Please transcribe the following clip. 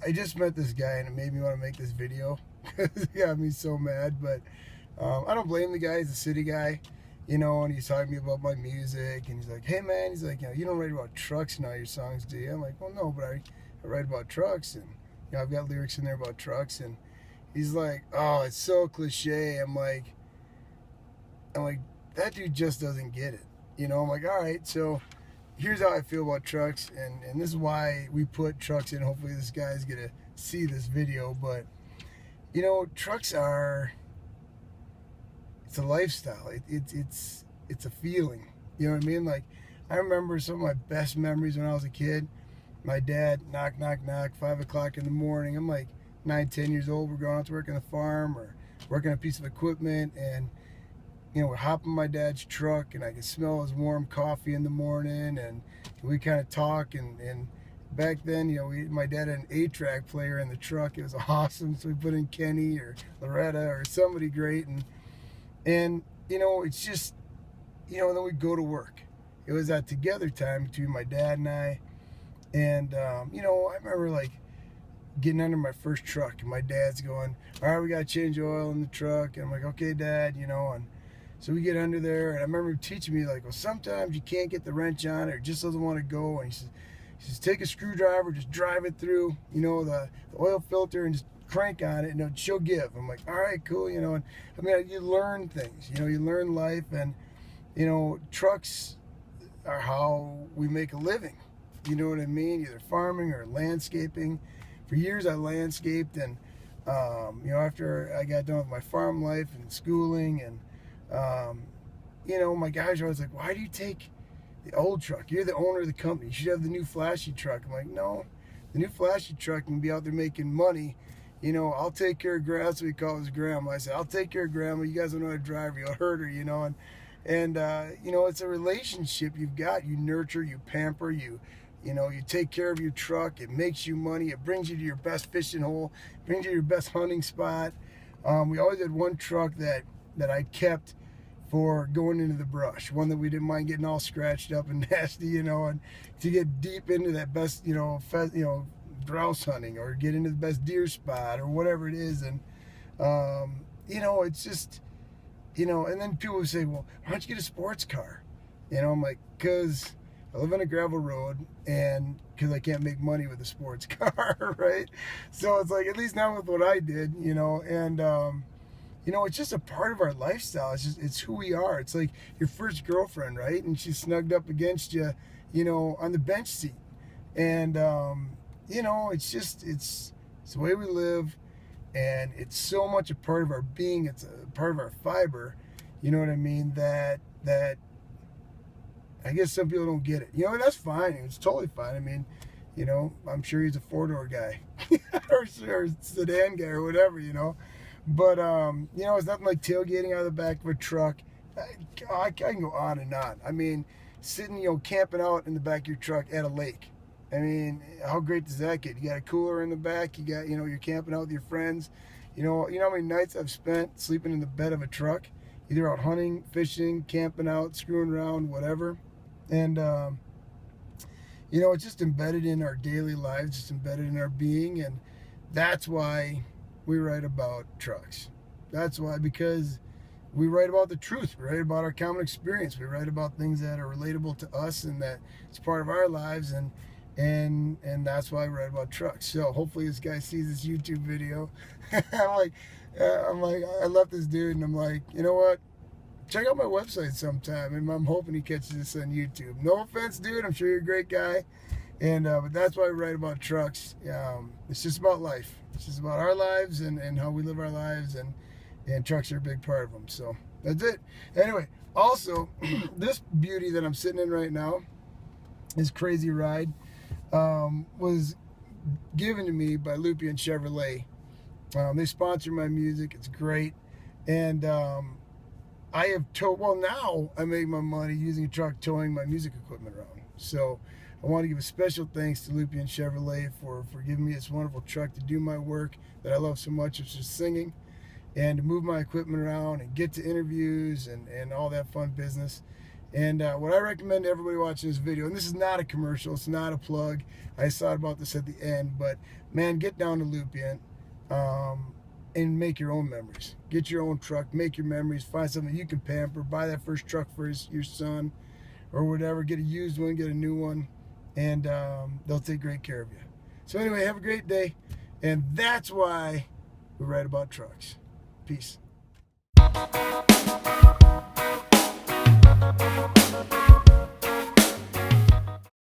I just met this guy and it made me want to make this video because it got me so mad. But I don't blame the guy. He's a city guy, and he's talking to me about my music. And he's like, hey, man, he's like, you don't write about trucks in all your songs, do you? I'm like, well, no, but I write about trucks. And, I've got lyrics in there about trucks. And he's like, oh, it's so cliche. I'm like, that dude just doesn't get it. I'm like, all right, so here's how I feel about trucks, and this is why we put trucks in. Hopefully this guy's gonna see this video, but trucks are, it's a lifestyle. It's a feeling. You know what I mean? Like, I remember some of my best memories when I was a kid. My dad, knock, knock, knock, 5 o'clock in the morning. I'm like 9, 10 years old. We're going out to work on the farm or working on a piece of equipment, and we're hopping my dad's truck, and I can smell his warm coffee in the morning, and we kind of talk, and back then, my dad had an 8-track player in the truck. It was awesome, so we put in Kenny or Loretta or somebody great, and it's just, and then we'd go to work. It was that together time between my dad and I, and, I remember, like, getting under my first truck, and my dad's going, all right, we got to change oil in the truck, and I'm like, okay, Dad, and so we get under there, and I remember him teaching me, like, well, sometimes you can't get the wrench on it, or it just doesn't want to go, and he says, take a screwdriver, just drive it through, the oil filter, and just crank on it, and she'll give. I'm like, all right, cool, and I mean, you learn things, you learn life, and, trucks are how we make a living, you know what I mean, either farming or landscaping. For years, I landscaped, and, after I got done with my farm life and schooling, and, my guys are always like, why do you take the old truck? You're the owner of the company. You should have the new flashy truck. I'm like, no, the new flashy truck can be out there making money. I'll take care of Grandma. That's what we call his grandma. I said, I'll take care of Grandma. You guys don't know how to drive her. You'll hurt her, and it's a relationship you've got. You nurture, you pamper, you take care of your truck. It makes you money. It brings you to your best fishing hole. It brings you to your best hunting spot. We always had one truck that I kept for going into the brush, one that we didn't mind getting all scratched up and nasty, and to get deep into that best, grouse hunting, or get into the best deer spot, or whatever it is. And, it's just, and then people would say, well, why don't you get a sports car? I'm like, because I live on a gravel road, and because I can't make money with a sports car, right? So it's like, at least not with what I did, and, it's just a part of our lifestyle. It's who we are. It's like your first girlfriend, right? And she's snugged up against you, on the bench seat. And, it's the way we live, and it's so much a part of our being. It's a part of our fiber, you know what I mean? That I guess some people don't get it. And that's fine. It's totally fine. I mean, I'm sure he's a 4-door guy or sedan guy or whatever, But, it's nothing like tailgating out of the back of a truck. I can go on and on. I mean, sitting, camping out in the back of your truck at a lake. I mean, how great does that get? You got a cooler in the back. You got, you're camping out with your friends. You know how many nights I've spent sleeping in the bed of a truck, either out hunting, fishing, camping out, screwing around, whatever. And, it's just embedded in our daily lives, just embedded in our being. And that's why we write about trucks. That's why, because we write about the truth. We write about our common experience. We write about things that are relatable to us and that it's part of our lives. And that's why I write about trucks. So hopefully this guy sees this YouTube video. I'm like, I left this dude, and I'm like, you know what? Check out my website sometime, and I'm hoping he catches this on YouTube. No offense, dude. I'm sure you're a great guy, and but that's why I write about trucks. It's just about life. It's just about our lives and how we live our lives, and trucks are a big part of them. So that's it. Anyway, also, this beauty that I'm sitting in right now, this crazy ride, was given to me by Lupien Chevrolet. They sponsor my music. It's great. And I have now I make my money using a truck towing my music equipment around. So I want to give a special thanks to Lupien Chevrolet for giving me this wonderful truck to do my work that I love so much, which is singing, and to move my equipment around and get to interviews and all that fun business. And what I recommend to everybody watching this video, and this is not a commercial, it's not a plug, I just thought about this at the end, but man, get down to Lupien and make your own memories. Get your own truck, make your memories, find something you can pamper, buy that first truck for your son or whatever, get a used one, get a new one, and they'll take great care of you. So anyway, have a great day, and that's why we write about trucks. Peace.